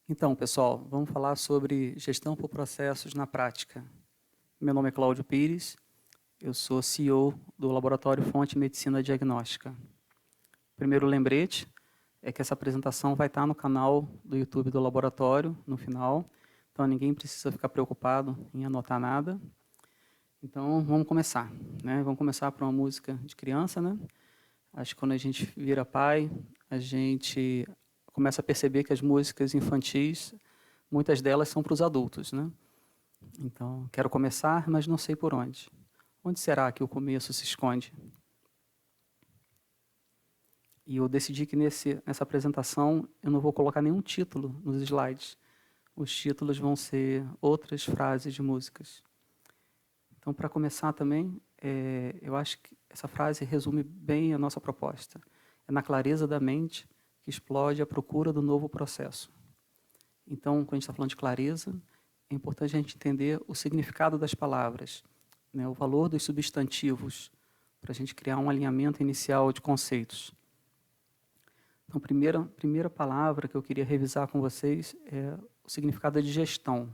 Então, pessoal, vamos falar sobre gestão por processos na prática. Meu nome é Cláudio Pires, eu sou CEO do Laboratório Fonte Medicina Diagnóstica. Primeiro lembrete é que essa apresentação vai estar no canal do YouTube do laboratório, no final, então ninguém precisa ficar preocupado em anotar nada. Então, vamos começar, né? Vamos começar por uma música de criança, né? Acho que quando a gente vira pai, a gente começa a perceber que as músicas infantis, muitas delas são para os adultos, né? Então, quero começar, mas não sei por onde. Onde será que o começo se esconde? E eu decidi que nessa apresentação eu não vou colocar nenhum título nos slides. Os títulos vão ser outras frases de músicas. Então, para começar também, eu acho que essa frase resume bem a nossa proposta. É na clareza da mente que explode a procura do novo processo. Então, quando a gente está falando de clareza, é importante a gente entender o significado das palavras, né, o valor dos substantivos, para a gente criar um alinhamento inicial de conceitos. Então, a primeira palavra que eu queria revisar com vocês é o significado de gestão.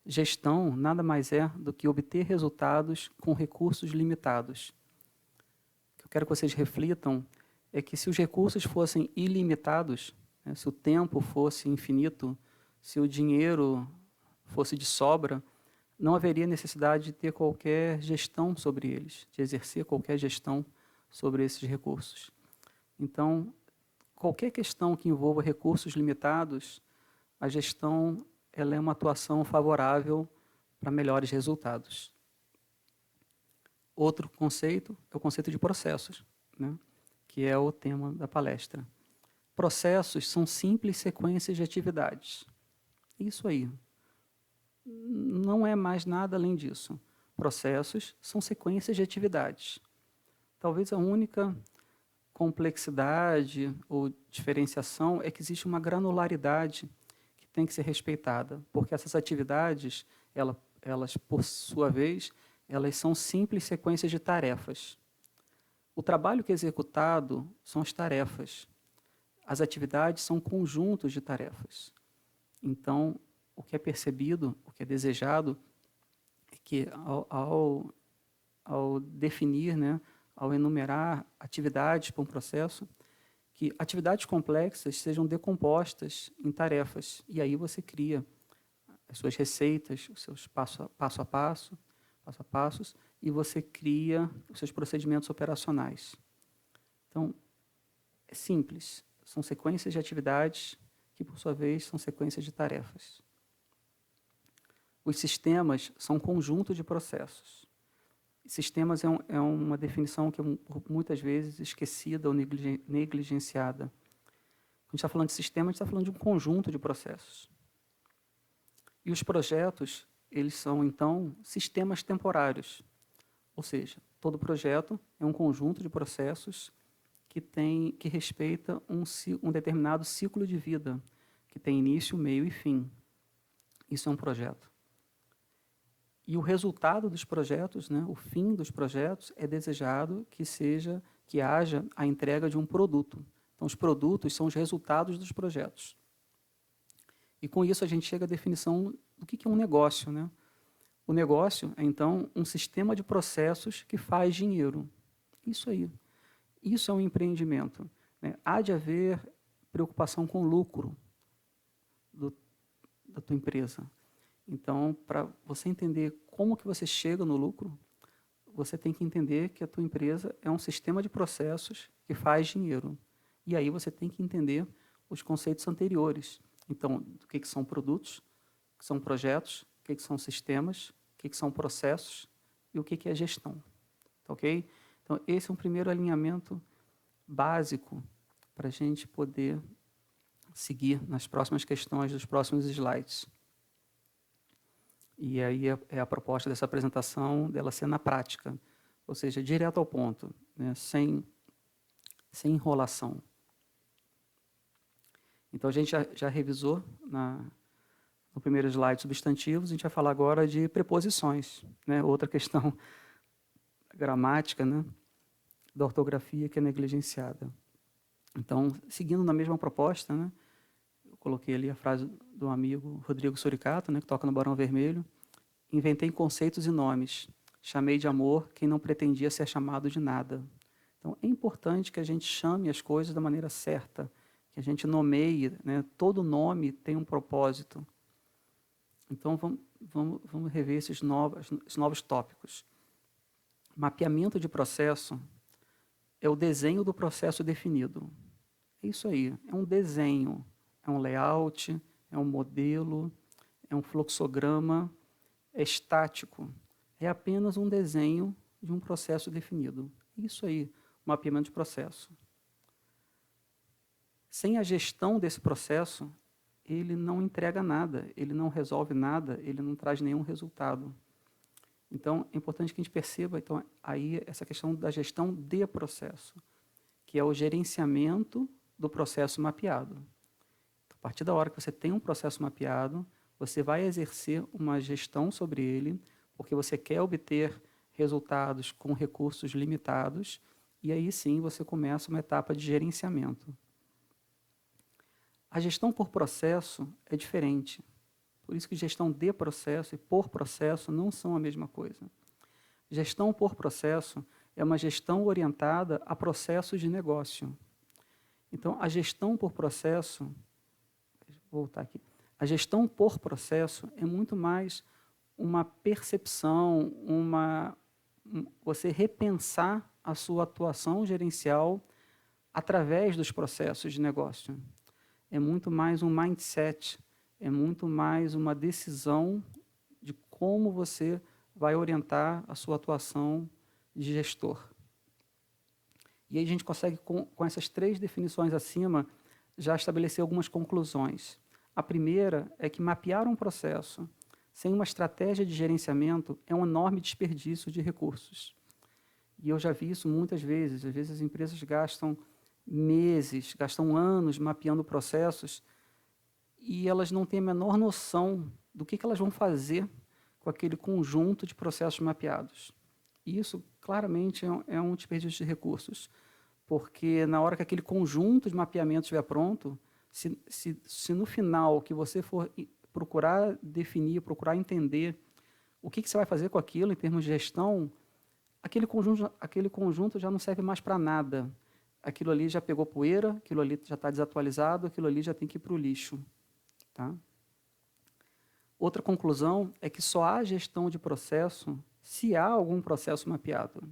Gestão nada mais é do que obter resultados com recursos limitados. O que eu quero que vocês reflitam é que se os recursos fossem ilimitados, né, se o tempo fosse infinito, se o dinheiro fosse de sobra, não haveria necessidade de ter qualquer gestão sobre eles, de exercer qualquer gestão sobre esses recursos. Então, qualquer questão que envolva recursos limitados, a gestão ela é uma atuação favorável para melhores resultados. Outro conceito é o conceito de processos, né, que é o tema da palestra. Processos são simples sequências de atividades. Isso aí. Não é mais nada além disso. Processos são sequências de atividades. Talvez a única complexidade ou diferenciação é que existe uma granularidade que tem que ser respeitada, porque essas atividades, elas por sua vez, elas são simples sequências de tarefas. O trabalho que é executado são as tarefas. As atividades são conjuntos de tarefas. Então, o que é percebido, o que é desejado, é que ao definir, né, ao enumerar atividades para um processo, que atividades complexas sejam decompostas em tarefas. E aí você cria as suas receitas, os seus passo a passos, e você cria os seus procedimentos operacionais. Então, é simples. São sequências de atividades que, por sua vez, são sequências de tarefas. Os sistemas são um conjunto de processos. Sistemas é uma definição que é muitas vezes esquecida ou negligenciada. Quando a gente está falando de sistema, a gente está falando de um conjunto de processos. E os projetos, eles são, então, sistemas temporários. Ou seja, todo projeto é um conjunto de processos que respeita um determinado ciclo de vida, que tem início, meio e fim. Isso é um projeto. E o resultado dos projetos, né, o fim dos projetos, é desejado que haja a entrega de um produto. Então, os produtos são os resultados dos projetos. E com isso a gente chega à definição do que é um negócio, né? O negócio é, então, um sistema de processos que faz dinheiro. Isso aí. Isso é um empreendimento, né? Há de haver preocupação com o lucro da tua empresa. Então, para você entender como que você chega no lucro, você tem que entender que a tua empresa é um sistema de processos que faz dinheiro. E aí você tem que entender os conceitos anteriores. Então, o que são produtos, o que são projetos, o que são sistemas, o que são processos e o que é gestão. Tá ok? Então, esse é um primeiro alinhamento básico para a gente poder seguir nas próximas questões dos próximos slides. E aí é a proposta dessa apresentação dela ser na prática, ou seja, direto ao ponto, né, sem enrolação. Então, a gente já revisou no primeiro slide substantivos, a gente vai falar agora de preposições, né, outra questão gramática, né, da ortografia que é negligenciada. Então, seguindo na mesma proposta, né, coloquei ali a frase do amigo Rodrigo Suricato, né, que toca no Barão Vermelho. Inventei conceitos e nomes. Chamei de amor quem não pretendia ser chamado de nada. Então, é importante que a gente chame as coisas da maneira certa, que a gente nomeie, né? Todo nome tem um propósito. Então, vamos rever esses novos tópicos. Mapeamento de processo é o desenho do processo definido. É isso aí, é um desenho, é um layout, é um modelo, é um fluxograma, é estático. É apenas um desenho de um processo definido. Isso aí, mapeamento de processo. Sem a gestão desse processo, ele não entrega nada, ele não resolve nada, ele não traz nenhum resultado. Então, é importante que a gente perceba então, aí essa questão da gestão de processo, que é o gerenciamento do processo mapeado. Então, a partir da hora que você tem um processo mapeado, você vai exercer uma gestão sobre ele, porque você quer obter resultados com recursos limitados, e aí sim você começa uma etapa de gerenciamento. A gestão por processo é diferente. Por isso que gestão de processo e por processo não são a mesma coisa. Gestão por processo é uma gestão orientada a processos de negócio. Então, a gestão por processo, vou voltar aqui, a gestão por processo é muito mais uma percepção, você repensar a sua atuação gerencial através dos processos de negócio. É muito mais um mindset, é muito mais uma decisão de como você vai orientar a sua atuação de gestor. E aí a gente consegue, com essas 3 definições acima, já estabelecer algumas conclusões. A primeira é que mapear um processo sem uma estratégia de gerenciamento é um enorme desperdício de recursos. E eu já vi isso muitas vezes. Às vezes as empresas gastam meses, gastam anos mapeando processos e elas não têm a menor noção do que elas vão fazer com aquele conjunto de processos mapeados. E isso, claramente, é um desperdício de recursos, porque na hora que aquele conjunto de mapeamento estiver pronto, se no final que você for procurar definir, procurar entender o que você vai fazer com aquilo em termos de gestão, aquele conjunto já não serve mais para nada. Aquilo ali já pegou poeira, aquilo ali já está desatualizado, aquilo ali já tem que ir para o lixo. Tá? Outra conclusão é que só há gestão de processo se há algum processo mapeado.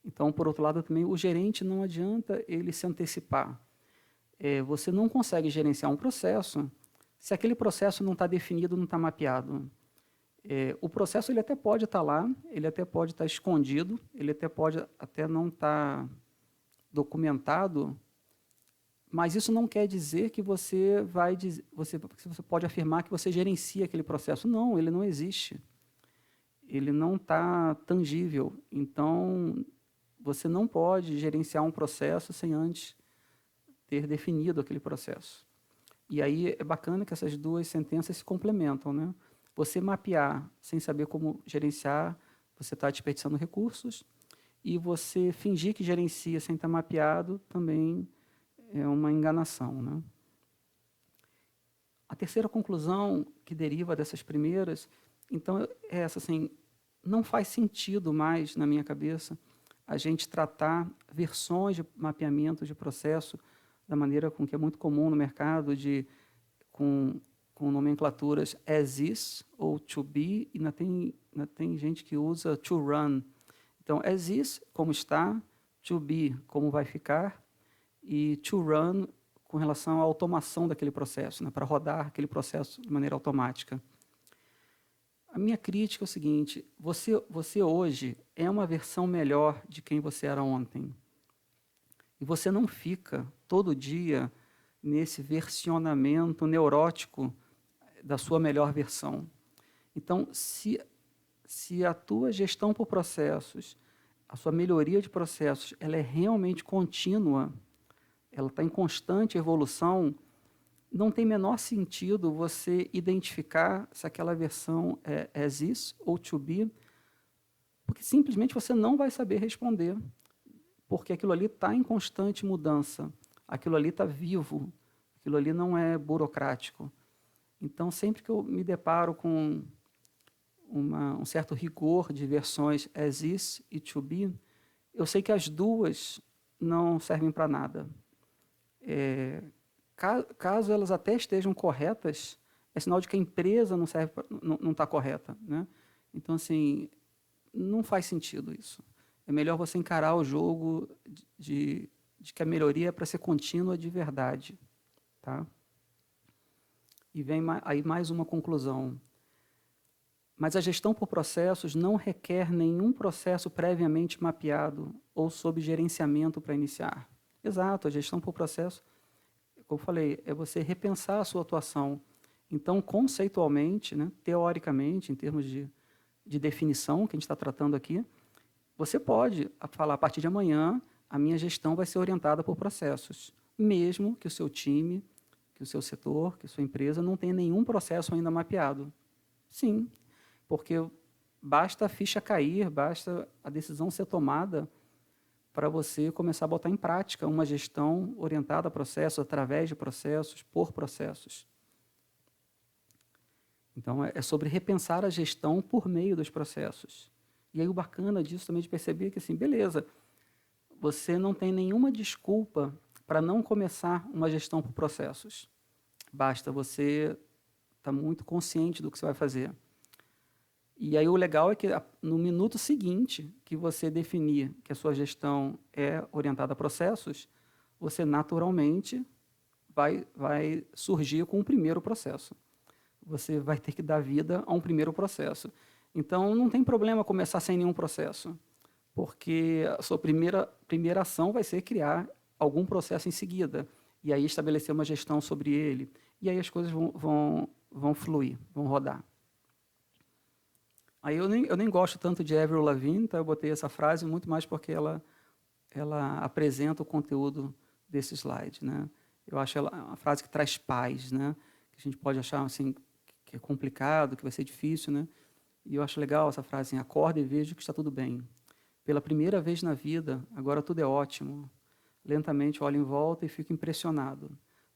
Então, por outro lado, também o gerente não adianta ele se antecipar. Você não consegue gerenciar um processo se aquele processo não está definido, não está mapeado. O processo ele até pode estar lá, ele até pode estar escondido, ele até pode até não estar documentado, mas isso não quer dizer que você pode afirmar que você gerencia aquele processo. Não, ele não existe. Ele não está tangível. Então, você não pode gerenciar um processo sem antes ter definido aquele processo. E aí é bacana que essas 2 sentenças se complementam, né? Você mapear sem saber como gerenciar, você está desperdiçando recursos, e você fingir que gerencia sem estar mapeado também é uma enganação, né? A terceira conclusão que deriva dessas primeiras, então, é essa, assim, não faz sentido mais, na minha cabeça, a gente tratar versões de mapeamento de processo da maneira com que é muito comum no mercado, com nomenclaturas as is ou to be, e ainda tem gente que usa to run. Então, as is, como está, to be, como vai ficar, e to run, com relação à automação daquele processo, né, para rodar aquele processo de maneira automática. A minha crítica é o seguinte: você hoje é uma versão melhor de quem você era ontem. E você não fica todo dia nesse versionamento neurótico da sua melhor versão. Então, se a tua gestão por processos, a sua melhoria de processos, ela é realmente contínua, ela está em constante evolução, não tem menor sentido você identificar se aquela versão é as is ou to be, porque simplesmente você não vai saber responder, porque aquilo ali está em constante mudança, aquilo ali está vivo, Aquilo ali não é burocrático. Então, sempre que eu me deparo com um certo rigor de versões as is e to be, eu sei que as duas não servem para nada. Caso elas até estejam corretas, é sinal de que a empresa não está correta, né? Então, assim, não faz sentido isso. É melhor você encarar o jogo de que a melhoria é para ser contínua de verdade, tá? E vem aí mais uma conclusão. Mas a gestão por processos não requer nenhum processo previamente mapeado ou sob gerenciamento para iniciar. Exato, a gestão por processo, como eu falei, é você repensar a sua atuação. Então, conceitualmente, né, teoricamente, em termos de definição que a gente está tratando aqui, você pode falar, a partir de amanhã, a minha gestão vai ser orientada por processos, mesmo que o seu time, que o seu setor, que a sua empresa não tenha nenhum processo ainda mapeado. Sim, porque basta a ficha cair, basta a decisão ser tomada para você começar a botar em prática uma gestão orientada a processos, através de processos, por processos. Então, é sobre repensar a gestão por meio dos processos. E aí o bacana disso também de perceber que, assim, beleza, você não tem nenhuma desculpa para não começar uma gestão por processos. Basta você estar muito consciente do que você vai fazer. E aí o legal é que no minuto seguinte que você definir que a sua gestão é orientada a processos, você naturalmente vai surgir com o primeiro processo. Você vai ter que dar vida a um primeiro processo. Então, não tem problema começar sem nenhum processo, porque a sua primeira ação vai ser criar algum processo em seguida, e aí estabelecer uma gestão sobre ele, e aí as coisas vão fluir, vão rodar. Aí eu nem gosto tanto de Avril Lavigne, então eu botei essa frase muito mais porque ela apresenta o conteúdo desse slide, né? Eu acho ela uma frase que traz paz, né? Que a gente pode achar assim que é complicado, que vai ser difícil, né? E eu acho legal essa frase, assim, acorda e veja que está tudo bem. Pela primeira vez na vida, agora tudo é ótimo. Lentamente olho em volta e fico impressionado.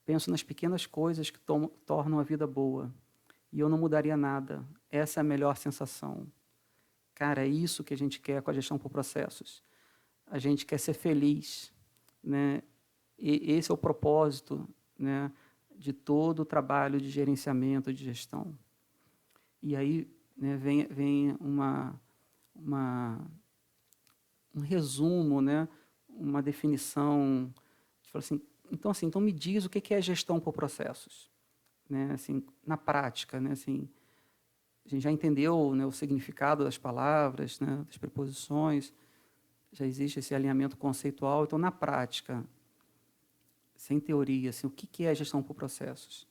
Penso nas pequenas coisas que tornam a vida boa. E eu não mudaria nada. Essa é a melhor sensação. Cara, é isso que a gente quer com a gestão por processos. A gente quer ser feliz, né? E esse é o propósito, né, de todo o trabalho de gerenciamento, de gestão. E aí, né, vem um resumo, né, uma definição. Assim, então me diz o que é gestão por processos, né, assim, na prática, né, assim, a gente já entendeu, né, o significado das palavras, né, das preposições, já existe esse alinhamento conceitual. Então, na prática, sem teoria, assim, o que é gestão por processos?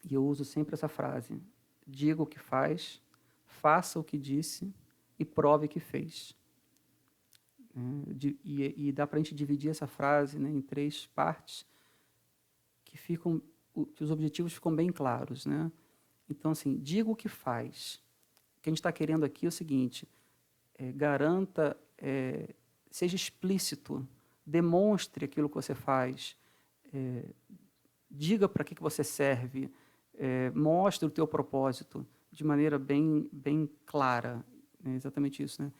E eu uso sempre essa frase: diga o que faz, faça o que disse e prove que fez. E dá para a gente dividir essa frase, né, em 3 partes que os objetivos ficam bem claros, né? Então, assim, diga o que faz. O que a gente está querendo aqui é o seguinte: garanta, seja explícito, demonstre aquilo que você faz, diga para que você serve, mostre o teu propósito de maneira bem clara. É exatamente isso, né?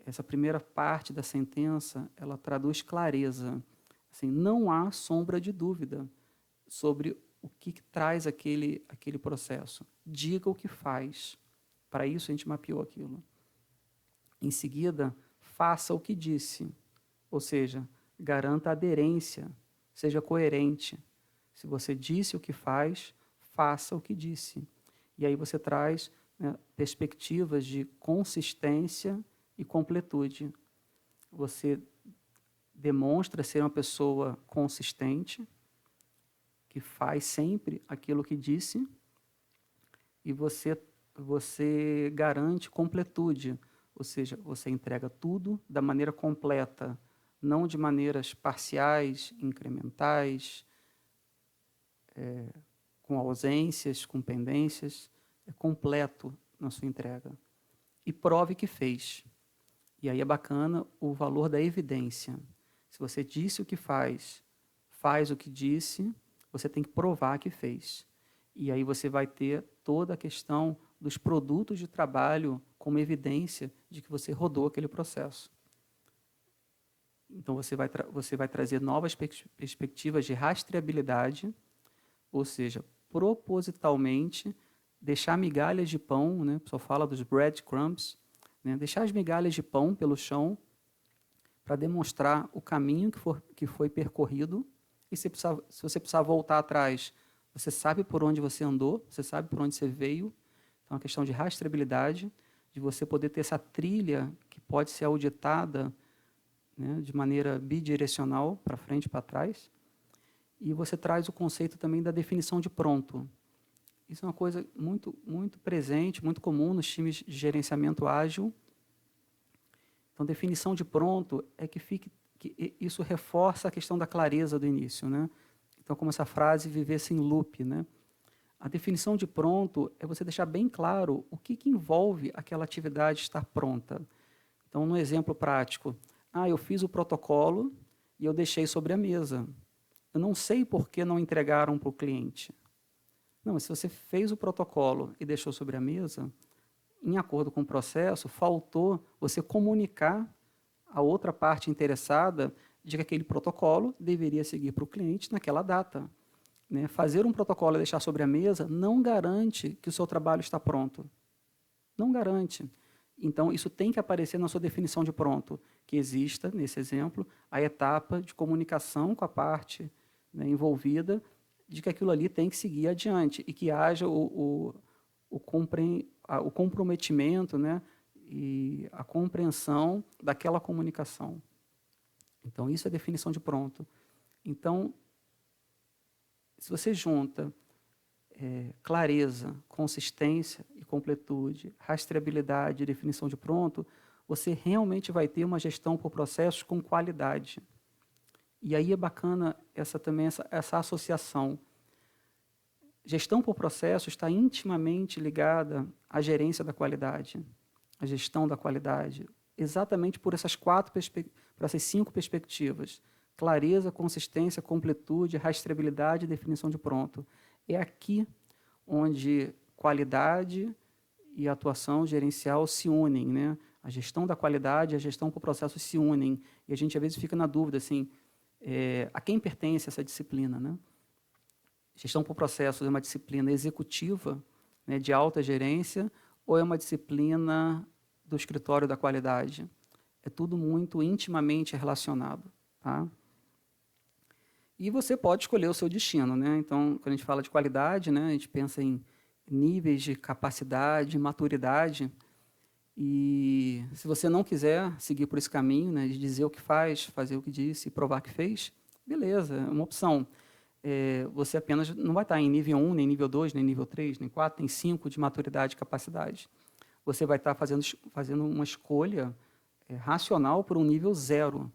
Essa primeira parte da sentença, ela traduz clareza. Assim, não há sombra de dúvida sobre o que traz aquele processo. Diga o que faz. Para isso, a gente mapeou aquilo. Em seguida, faça o que disse. Ou seja, garanta aderência, seja coerente. Se você disse o que faz, faça o que disse. E aí você traz, né, perspectivas de consistência e completude. Você demonstra ser uma pessoa consistente, que faz sempre aquilo que disse, e você garante completude, ou seja, você entrega tudo da maneira completa, não de maneiras parciais, incrementais, com ausências, com pendências. É completo na sua entrega. E prove que fez. E aí é bacana o valor da evidência. Se você disse o que faz o que disse, você tem que provar que fez. E aí você vai ter toda a questão dos produtos de trabalho como evidência de que você rodou aquele processo. Então, você vai trazer novas perspectivas de rastreabilidade, ou seja, propositalmente deixar migalhas de pão, né? O pessoal fala dos breadcrumbs, né? Deixar as migalhas de pão pelo chão para demonstrar o caminho que foi percorrido. E se você precisar voltar atrás, você sabe por onde você andou, você sabe por onde você veio. Então, a questão de rastreabilidade, de você poder ter essa trilha que pode ser auditada, né, de maneira bidirecional, para frente e para trás. E você traz o conceito também da definição de pronto. Isso é uma coisa muito presente, muito comum nos times de gerenciamento ágil. Então, definição de pronto é que isso reforça a questão da clareza do início, né? Então, como essa frase vivesse em loop, né? A definição de pronto é você deixar bem claro o que envolve aquela atividade estar pronta. Então, no exemplo prático, eu fiz o protocolo e eu deixei sobre a mesa. Eu não sei por que não entregaram para o cliente. Não, mas se você fez o protocolo e deixou sobre a mesa, em acordo com o processo, faltou você comunicar a outra parte interessada de que aquele protocolo deveria seguir para o cliente naquela data. Né? Fazer um protocolo e deixar sobre a mesa não garante que o seu trabalho está pronto. Não garante. Então, isso tem que aparecer na sua definição de pronto, que exista, nesse exemplo, a etapa de comunicação com a parte, né, envolvida, de que aquilo ali tem que seguir adiante e que haja o comprometimento, né, e a compreensão daquela comunicação. Então, isso é definição de pronto. Então, se você junta clareza, consistência e completude, rastreabilidade e definição de pronto, você realmente vai ter uma gestão por processos com qualidade. E aí é bacana essa associação. Gestão por processo está intimamente ligada à gerência da qualidade, à gestão da qualidade, exatamente por essas por essas 5 perspectivas: clareza, consistência, completude, rastreabilidade e definição de pronto. É aqui onde qualidade e atuação gerencial se unem, né? A gestão da qualidade e a gestão por processo se unem. E a gente, às vezes, fica na dúvida, assim, a quem pertence essa disciplina, né? Gestão por processos é uma disciplina executiva, né, de alta gerência, ou é uma disciplina do escritório da qualidade? É tudo muito intimamente relacionado, tá? E você pode escolher o seu destino, né? Então, quando a gente fala de qualidade, né, a gente pensa em níveis de capacidade, maturidade. E se você não quiser seguir por esse caminho, né, de dizer o que faz, fazer o que disse e provar que fez, beleza, é uma opção. Você apenas não vai estar em nível 1, nem nível 2, nem nível 3, nem 4, nem 5 de maturidade e capacidade. Você vai estar fazendo uma escolha racional por um nível 0,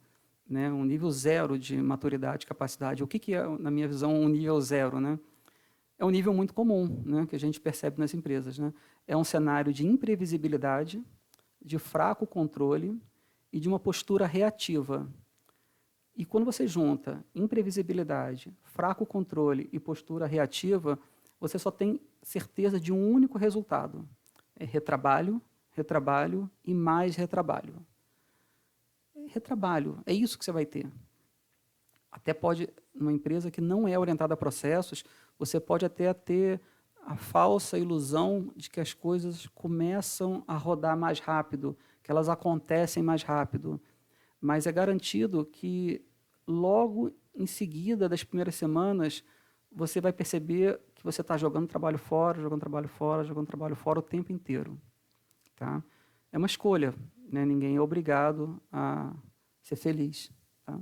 né? Um nível 0 de maturidade e capacidade. O que é, na minha visão, um nível 0? Né? É um nível muito comum, né, que a gente percebe nas empresas. Né? É um cenário de imprevisibilidade, de fraco controle e de uma postura reativa. E quando você junta imprevisibilidade, fraco controle e postura reativa, você só tem certeza de um único resultado: retrabalho, retrabalho e mais retrabalho. Retrabalho, é isso que você vai ter. Até pode, numa empresa que não é orientada a processos, você pode até ter a falsa ilusão de que as coisas começam a rodar mais rápido, que elas acontecem mais rápido. Mas é garantido que logo em seguida das primeiras semanas, você vai perceber que você está jogando trabalho fora, jogando trabalho fora, jogando trabalho fora o tempo inteiro. Tá? É uma escolha, né? Ninguém é obrigado a ser feliz. Tá?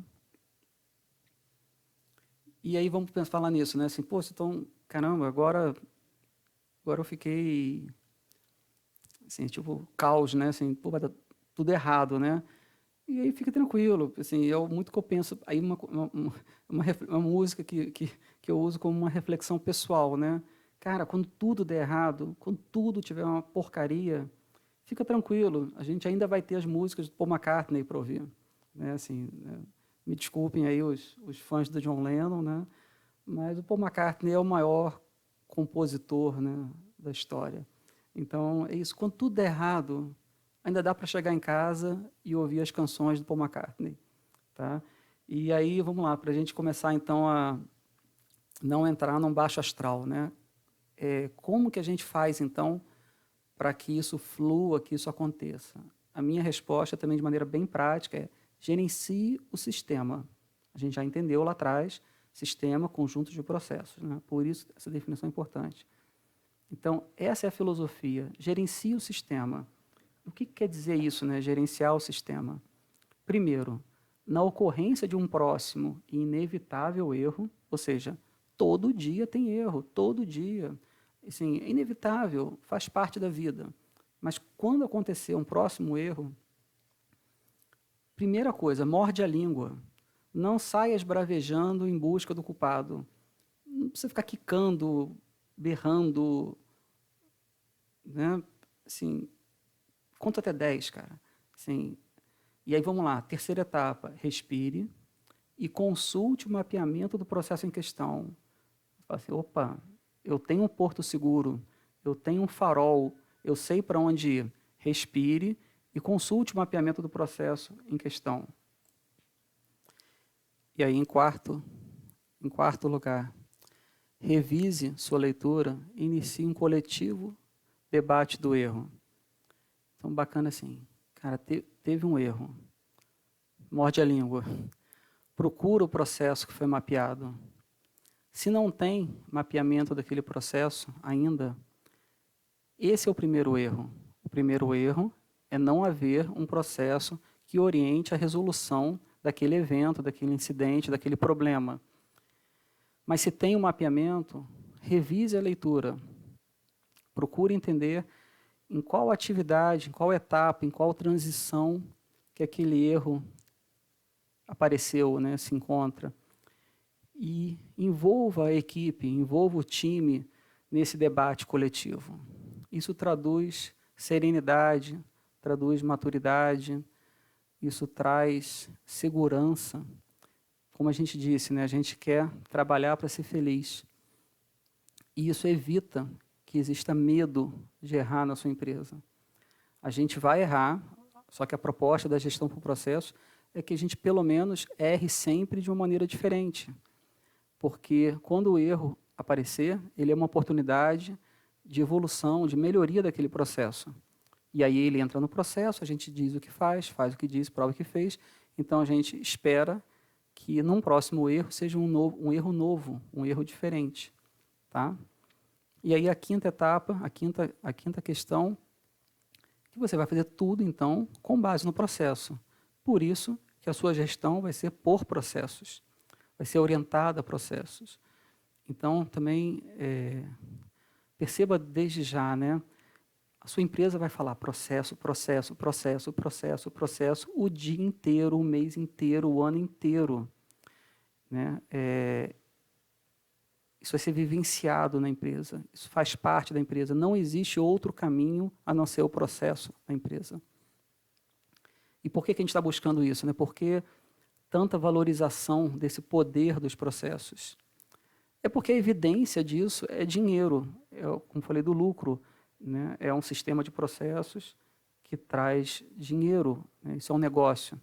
E aí vamos falar nisso, né? Assim, pô, então, caramba, agora eu fiquei, assim, tipo, caos, né? Assim, pô, vai dar tudo errado, né? E aí fica tranquilo, assim, muito que eu penso, aí uma música que eu uso como uma reflexão pessoal, né? Cara, quando tudo der errado, quando tudo tiver uma porcaria, fica tranquilo, a gente ainda vai ter as músicas do Paul McCartney para ouvir, né? Assim, né? Me desculpem aí os fãs do John Lennon, né? mas o Paul McCartney é o maior compositor, né, da história. Então, é isso. Quando tudo der errado, ainda dá para chegar em casa e ouvir as canções do Paul McCartney. Tá? E aí, vamos lá, para a gente começar, então, a não entrar num baixo astral. Né? Como que a gente faz, então, para que isso flua, que isso aconteça? A minha resposta, também de maneira bem prática, é gerencie o sistema. A gente já entendeu lá atrás, sistema, conjunto de processos. Né? Por isso, essa definição é importante. Então, essa é a filosofia. Gerencie o sistema. O que quer dizer isso, né? Gerenciar o sistema? Primeiro, na ocorrência de um próximo e inevitável erro, ou seja, todo dia tem erro, todo dia. Assim, é inevitável, faz parte da vida. Mas quando acontecer um próximo erro, primeira coisa, morde a língua. Não saia esbravejando em busca do culpado. Não precisa ficar quicando, berrando, né? Assim, conta até 10, cara. Assim, e aí vamos lá, terceira etapa, respire e consulte o mapeamento do processo em questão. Fala assim, opa, eu tenho um porto seguro, eu tenho um farol, eu sei para onde ir. Respire e consulte o mapeamento do processo em questão. E aí, em quarto lugar, revise sua leitura e inicie um coletivo debate do erro. Então, bacana assim, cara, teve um erro, morde a língua, procura o processo que foi mapeado. Se não tem mapeamento daquele processo ainda, esse é o primeiro erro. O primeiro erro é não haver um processo que oriente a resolução daquele evento, daquele incidente, daquele problema. Mas se tem um mapeamento, revise a leitura. Procure entender em qual atividade, em qual etapa, em qual transição que aquele erro apareceu, né, se encontra. E envolva a equipe, envolva o time nesse debate coletivo. Isso traduz serenidade, traduz maturidade, isso traz segurança. Como a gente disse, né, a gente quer trabalhar para ser feliz. E isso evita que exista medo de errar na sua empresa. A gente vai errar, só que a proposta da gestão por processo é que a gente, pelo menos, erre sempre de uma maneira diferente. Porque quando o erro aparecer, ele é uma oportunidade de evolução, de melhoria daquele processo. E aí ele entra no processo, a gente diz o que faz o que diz, prova o que fez. Então a gente espera que num próximo erro seja um erro novo, um erro diferente. Tá? E aí a quinta etapa, a quinta questão, que você vai fazer tudo, então, com base no processo. Por isso que a sua gestão vai ser por processos, vai ser orientada a processos. Então, também, perceba desde já, né? A sua empresa vai falar processo, processo, processo, processo, processo, o dia inteiro, o mês inteiro, o ano inteiro. Né? Isso vai ser vivenciado na empresa, isso faz parte da empresa. Não existe outro caminho a não ser o processo da empresa. E por que a gente está buscando isso? Né? Por que tanta valorização desse poder dos processos? É porque a evidência disso é dinheiro, como falei, do lucro. Né? É um sistema de processos que traz dinheiro, né? Isso é um negócio.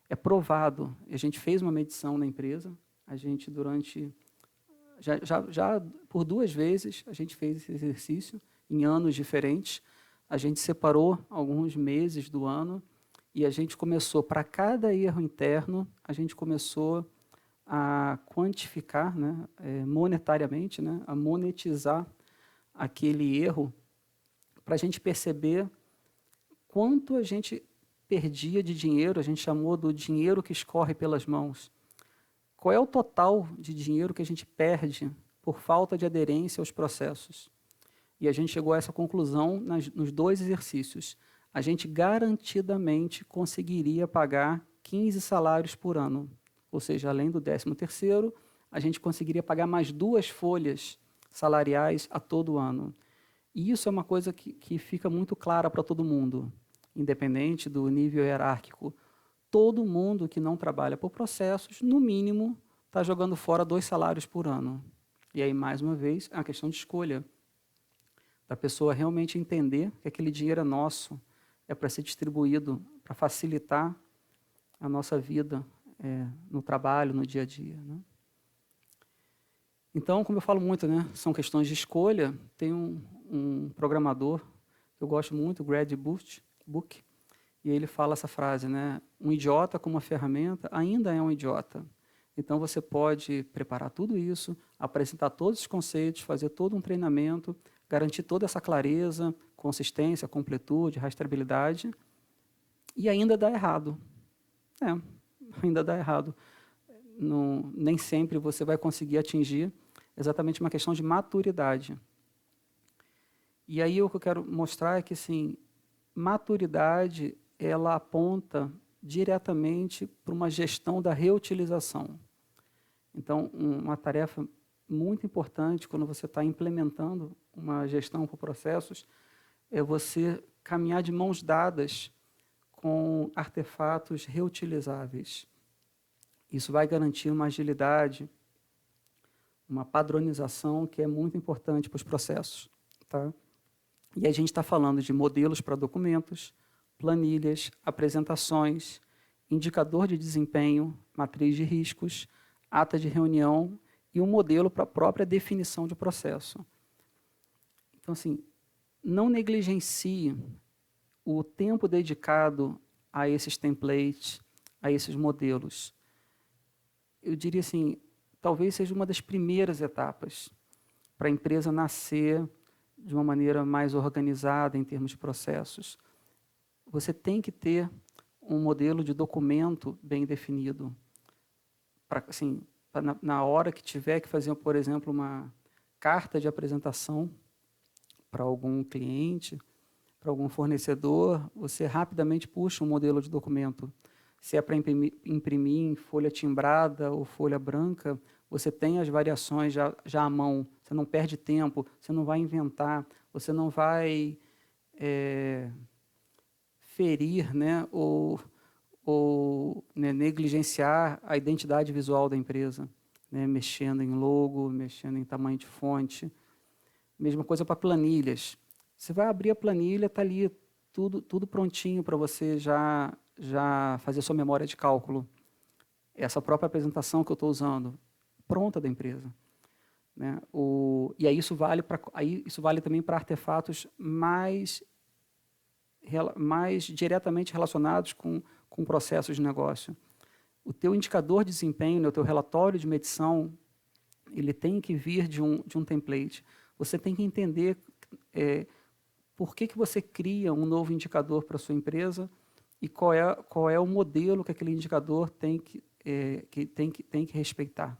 É provado. A gente fez uma medição na empresa, a gente já por 2 vezes a gente fez esse exercício, em anos diferentes. A gente separou alguns meses do ano e a gente começou, para cada erro interno, a gente começou a quantificar, né, monetariamente, né, a monetizar aquele erro, para a gente perceber quanto a gente perdia de dinheiro, a gente chamou do dinheiro que escorre pelas mãos. Qual é o total de dinheiro que a gente perde por falta de aderência aos processos? E a gente chegou a essa conclusão nos 2 exercícios. A gente garantidamente conseguiria pagar 15 salários por ano. Ou seja, além do 13º, a gente conseguiria pagar mais 2 folhas salariais a todo ano. E isso é uma coisa que fica muito clara para todo mundo, independente do nível hierárquico. Todo mundo que não trabalha por processos, no mínimo, está jogando fora 2 salários por ano. E aí, mais uma vez, a questão de escolha, da pessoa realmente entender que aquele dinheiro é nosso, é para ser distribuído, para facilitar a nossa vida no trabalho, no dia a dia, né? Então, como eu falo muito, né, são questões de escolha. Tem um programador que eu gosto muito, o Grady Book, e ele fala essa frase, né, um idiota com uma ferramenta ainda é um idiota. Então, você pode preparar tudo isso, apresentar todos os conceitos, fazer todo um treinamento, garantir toda essa clareza, consistência, completude, rastreabilidade, e ainda dá errado. Ainda dá errado. Não, nem sempre você vai conseguir atingir exatamente uma questão de maturidade. E aí o que eu quero mostrar é que, assim, maturidade, ela aponta diretamente para uma gestão da reutilização. Então, uma tarefa muito importante quando você está implementando uma gestão por processos é você caminhar de mãos dadas com artefatos reutilizáveis. Isso vai garantir uma agilidade, uma padronização que é muito importante para os processos, tá? E a gente está falando de modelos para documentos, planilhas, apresentações, indicador de desempenho, matriz de riscos, ata de reunião e um modelo para a própria definição de processo. Então, assim, não negligencie o tempo dedicado a esses templates, a esses modelos. Eu diria assim, talvez seja uma das primeiras etapas para a empresa nascer de uma maneira mais organizada em termos de processos. Você tem que ter um modelo de documento bem definido. Assim, na hora que tiver que fazer, por exemplo, uma carta de apresentação para algum cliente, para algum fornecedor, você rapidamente puxa um modelo de documento. Se é para imprimir em folha timbrada ou folha branca, você tem as variações já à mão, você não perde tempo, você não vai inventar, você não vai ferir, né, ou negligenciar a identidade visual da empresa, né, mexendo em logo, mexendo em tamanho de fonte. Mesma coisa para planilhas. Você vai abrir a planilha, está ali tudo prontinho para você já fazer sua memória de cálculo. Essa própria apresentação que eu estou usando, pronta da empresa. Né? E aí isso vale também para artefatos mais diretamente relacionados com processos de negócio. O teu indicador de desempenho, né, o teu relatório de medição, ele tem que vir de um template. Você tem que entender por que você cria um novo indicador para a sua empresa e qual é o modelo que aquele indicador tem que respeitar.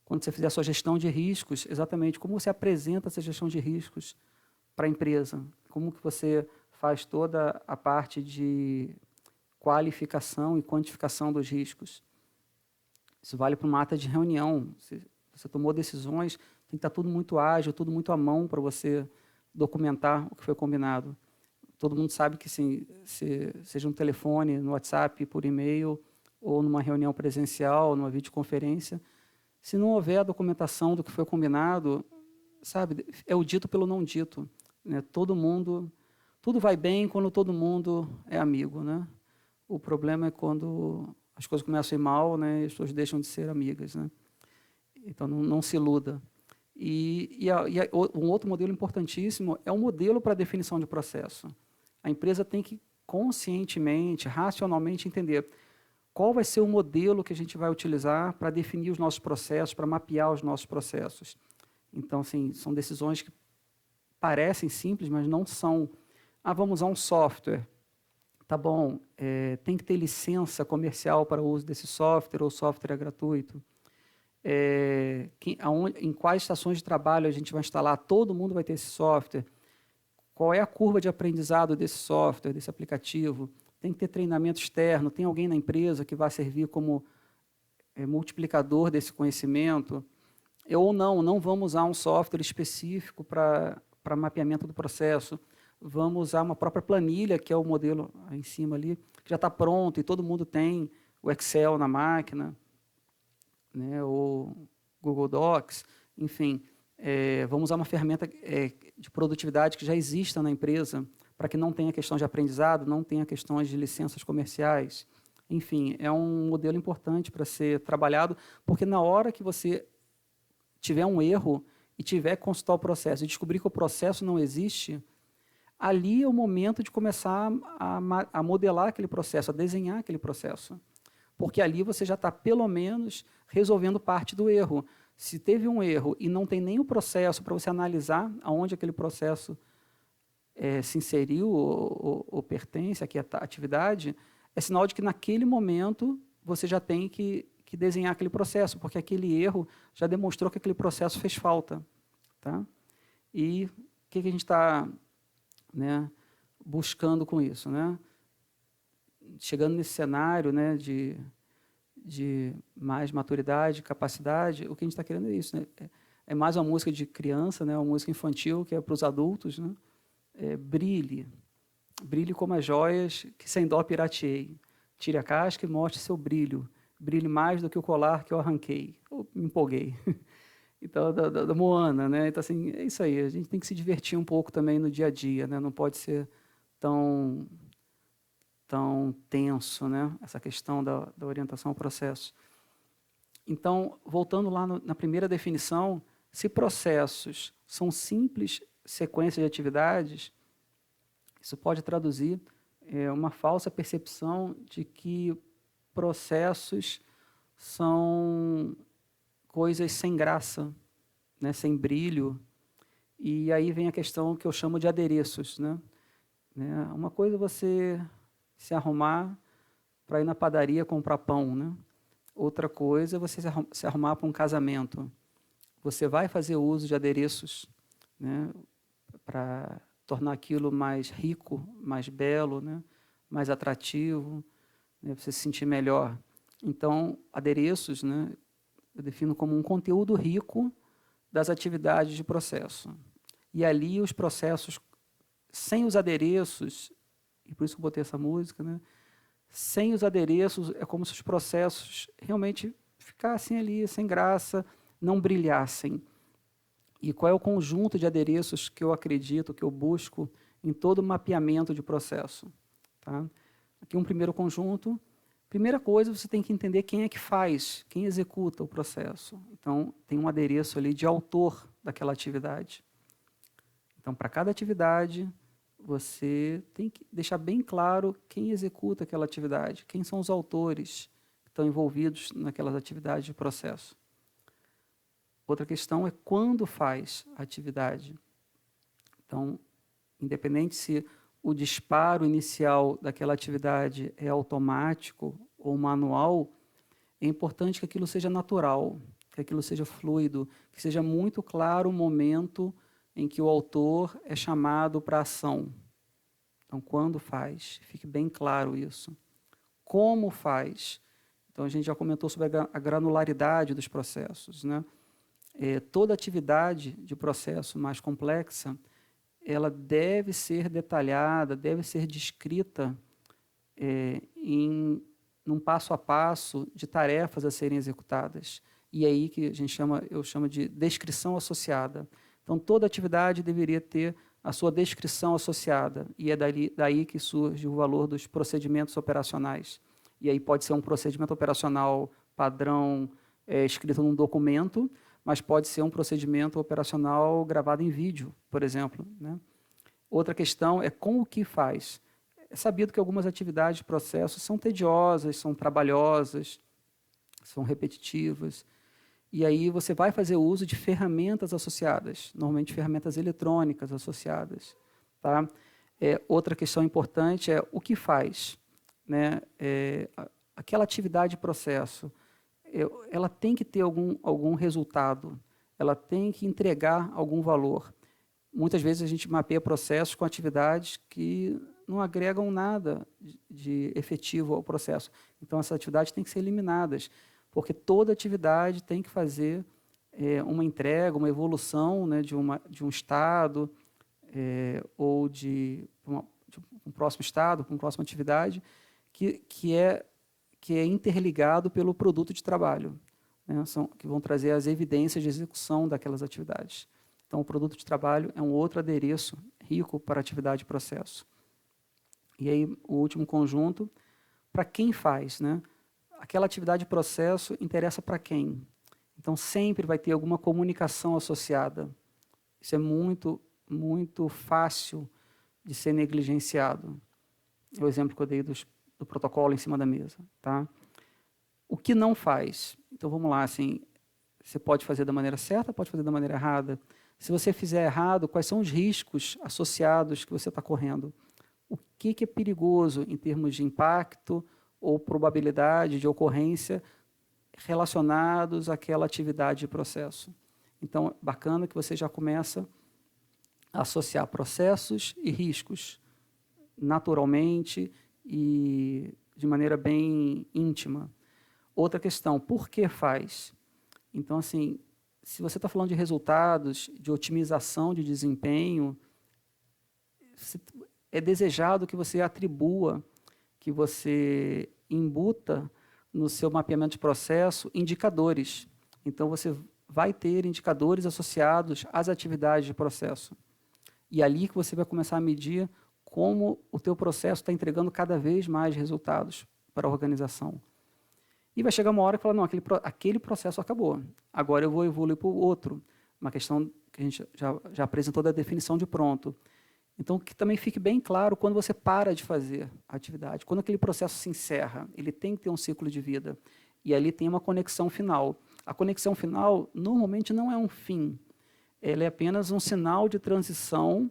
Quando você fizer a sua gestão de riscos, exatamente como você apresenta essa gestão de riscos para a empresa, como que você faz toda a parte de qualificação e quantificação dos riscos. Isso vale para uma ata de reunião. Você tomou decisões, tem que estar tudo muito ágil, tudo muito à mão para você documentar o que foi combinado. Todo mundo sabe que, sim, seja no telefone, no WhatsApp, por e-mail, ou numa reunião presencial, numa videoconferência, se não houver a documentação do que foi combinado, sabe, é o dito pelo não dito. Né? Tudo vai bem quando todo mundo é amigo, né? O problema é quando as coisas começam a ir mal, né? E as pessoas deixam de ser amigas, né? Então, não se iluda. Um outro modelo importantíssimo é o modelo para definição de processo. A empresa tem que conscientemente, racionalmente entender qual vai ser o modelo que a gente vai utilizar para definir os nossos processos, para mapear os nossos processos. Então, assim, são decisões que parecem simples, mas não são. Vamos usar um software. Tá bom, tem que ter licença comercial para o uso desse software, ou o software é gratuito. Em quais estações de trabalho a gente vai instalar, todo mundo vai ter esse software. Qual é a curva de aprendizado desse software, desse aplicativo? Tem que ter treinamento externo, tem alguém na empresa que vai servir como multiplicador desse conhecimento? Ou não vamos usar um software específico para mapeamento do processo. Vamos usar uma própria planilha, que é o modelo aí em cima ali, que já está pronto e todo mundo tem o Excel na máquina, né, ou Google Docs. enfim, vamos usar uma ferramenta de produtividade que já exista na empresa, para que não tenha questão de aprendizado, não tenha questões de licenças comerciais. Enfim, é um modelo importante para ser trabalhado, porque na hora que você tiver um erro e tiver que consultar o processo e descobrir que o processo não existe, ali é o momento de começar a modelar aquele processo, a desenhar aquele processo. Porque ali você já está, pelo menos, resolvendo parte do erro. Se teve um erro e não tem nem o processo para você analisar aonde aquele processo se inseriu ou pertence aqui à atividade, é sinal de que naquele momento você já tem que desenhar aquele processo, porque aquele erro já demonstrou que aquele processo fez falta. Tá? E o que a gente está, né, buscando com isso? Né? Chegando nesse cenário, né, de mais maturidade, capacidade, o que a gente está querendo é isso. Né? É mais uma música de criança, né, uma música infantil, que é para os adultos. Né? Brilhe. Brilhe como as joias que sem dó pirateei. Tire a casca e mostre seu brilho. Brilhe mais do que o colar que eu arranquei. Eu me empolguei. Então, da Moana, né? Então, assim, é isso aí. A gente tem que se divertir um pouco também no dia a dia, né? Não pode ser tão tenso, né? Essa questão da orientação ao processo. Então, voltando lá na primeira definição, se processos são simples sequências de atividades, isso pode traduzir uma falsa percepção de que processos são coisas sem graça, né, sem brilho. E aí vem a questão que eu chamo de adereços. Né? Uma coisa é você se arrumar para ir na padaria comprar pão. Né? Outra coisa é você se arrumar para um casamento. Você vai fazer uso de adereços, né, para tornar aquilo mais rico, mais belo, né, mais atrativo, né, você se sentir melhor. Então, adereços, né, eu defino como um conteúdo rico das atividades de processo. E ali os processos, sem os adereços, e por isso que eu botei essa música, né, sem os adereços, é como se os processos realmente ficassem ali, sem graça, não brilhassem. E qual é o conjunto de adereços que eu acredito, que eu busco em todo o mapeamento de processo? Tá? Aqui um primeiro conjunto. Primeira coisa, você tem que entender quem é que faz, quem executa o processo. Então, tem um adereço ali de autor daquela atividade. Então, para cada atividade, você tem que deixar bem claro quem executa aquela atividade, quem são os autores que estão envolvidos naquelas atividades de processo. Outra questão é quando faz a atividade. Então, independente se o disparo inicial daquela atividade é automático ou manual, é importante que aquilo seja natural, que aquilo seja fluido, que seja muito claro o momento em que o autor é chamado para a ação. Então, quando faz, fique bem claro isso. Como faz? Então, a gente já comentou sobre a granularidade dos processos, né? Toda atividade de processo mais complexa, ela deve ser detalhada, deve ser descrita num passo a passo de tarefas a serem executadas. E é aí que eu chamo de descrição associada. Então, toda atividade deveria ter a sua descrição associada, e é daí que surge o valor dos procedimentos operacionais. E aí pode ser um procedimento operacional padrão escrito num documento, mas pode ser um procedimento operacional gravado em vídeo, por exemplo. Né? Outra questão é com o que faz. É sabido que algumas atividades de processo são tediosas, são trabalhosas, são repetitivas, e aí você vai fazer uso de ferramentas associadas, normalmente ferramentas eletrônicas associadas. Tá? Outra questão importante é o que faz. Né? Aquela atividade de processo, ela tem que ter algum resultado, ela tem que entregar algum valor. Muitas vezes a gente mapeia processos com atividades que não agregam nada de efetivo ao processo. Então, essas atividades têm que ser eliminadas, porque toda atividade tem que fazer uma entrega, uma evolução, né, de um estado ou de um próximo estado, para uma próxima atividade, que é interligado pelo produto de trabalho. né, que vão trazer as evidências de execução daquelas atividades. Então, o produto de trabalho é um outro adereço rico para atividade e processo. E aí, o último conjunto, para quem faz, né? Aquela atividade e processo interessa para quem? Então, sempre vai ter alguma comunicação associada. Isso é muito, muito fácil de ser negligenciado. É o exemplo que eu dei do protocolo em cima da mesa. Tá? O que não faz? Então, vamos lá. Assim, você pode fazer da maneira certa, pode fazer da maneira errada. Se você fizer errado, quais são os riscos associados que você está correndo? O que é perigoso em termos de impacto ou probabilidade de ocorrência relacionados àquela atividade e processo? Então, bacana que você já começa a associar processos e riscos naturalmente e de maneira bem íntima. Outra questão, por que faz? Então, assim, se você está falando de resultados, de otimização de desempenho, é desejado que você atribua, que você imbuta no seu mapeamento de processo indicadores. Então, você vai ter indicadores associados às atividades de processo. E é ali que você vai começar a medir como o teu processo está entregando cada vez mais resultados para a organização. E vai chegar uma hora que fala, não, aquele processo acabou, agora eu vou evoluir para o outro. Uma questão que a gente já apresentou da definição de pronto. Então, que também fique bem claro quando você para de fazer a atividade, quando aquele processo se encerra, ele tem que ter um ciclo de vida. E ali tem uma conexão final. A conexão final, normalmente, não é um fim. Ela é apenas um sinal de transição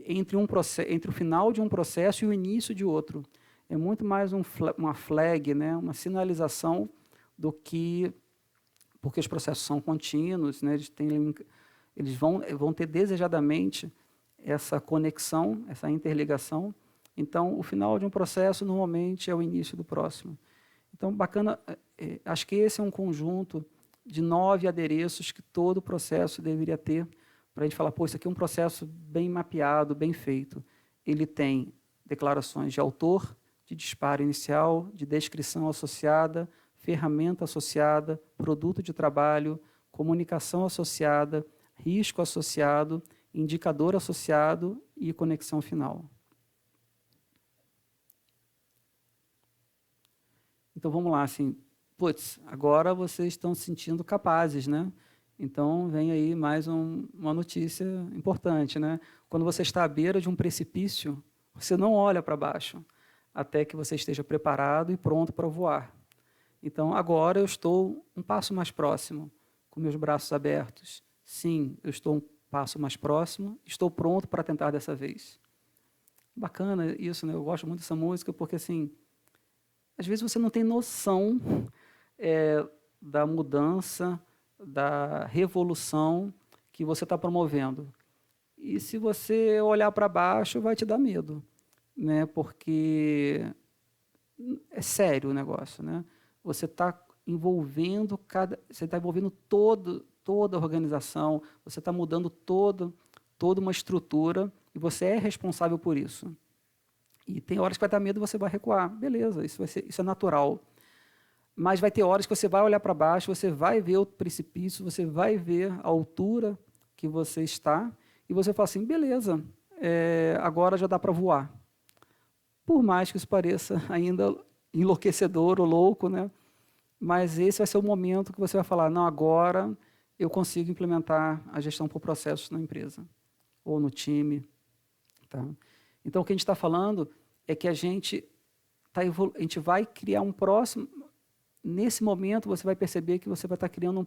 entre o final de um processo e o início de outro. É muito mais uma flag, né, uma sinalização do que... Porque os processos são contínuos, né, eles vão ter desejadamente essa conexão, essa interligação. Então, o final de um processo, normalmente, é o início do próximo. Então, bacana, acho que esse é um conjunto de 9 adereços que todo processo deveria ter, para a gente falar, pô, isso aqui é um processo bem mapeado, bem feito. Ele tem declarações de autor, de disparo inicial, de descrição associada, ferramenta associada, produto de trabalho, comunicação associada, risco associado, indicador associado e conexão final. Então, vamos lá, assim, putz, agora vocês estão se sentindo capazes, né? Então, vem aí mais uma notícia importante, né? Quando você está à beira de um precipício, você não olha para baixo, até que você esteja preparado e pronto para voar. Então, agora eu estou um passo mais próximo, com meus braços abertos. Sim, eu estou um passo mais próximo, estou pronto para tentar dessa vez. Bacana isso, né? Eu gosto muito dessa música porque, assim, às vezes você não tem noção da mudança, da revolução que você está promovendo. E se você olhar para baixo, vai te dar medo, né? Porque é sério o negócio, né? Você está envolvendo toda a organização, você está mudando toda uma estrutura e você é responsável por isso. E tem horas que vai dar medo e você vai recuar. Beleza, isso é natural. Mas vai ter horas que você vai olhar para baixo, você vai ver o precipício, você vai ver a altura que você está e você fala assim, beleza, agora já dá para voar. Por mais que isso pareça ainda enlouquecedor ou louco, né? Mas esse vai ser o momento que você vai falar, não, agora eu consigo implementar a gestão por processos na empresa ou no time. Tá? Então, o que a gente está falando é que a gente vai criar um próximo... Nesse momento, você vai perceber que você vai estar criando uma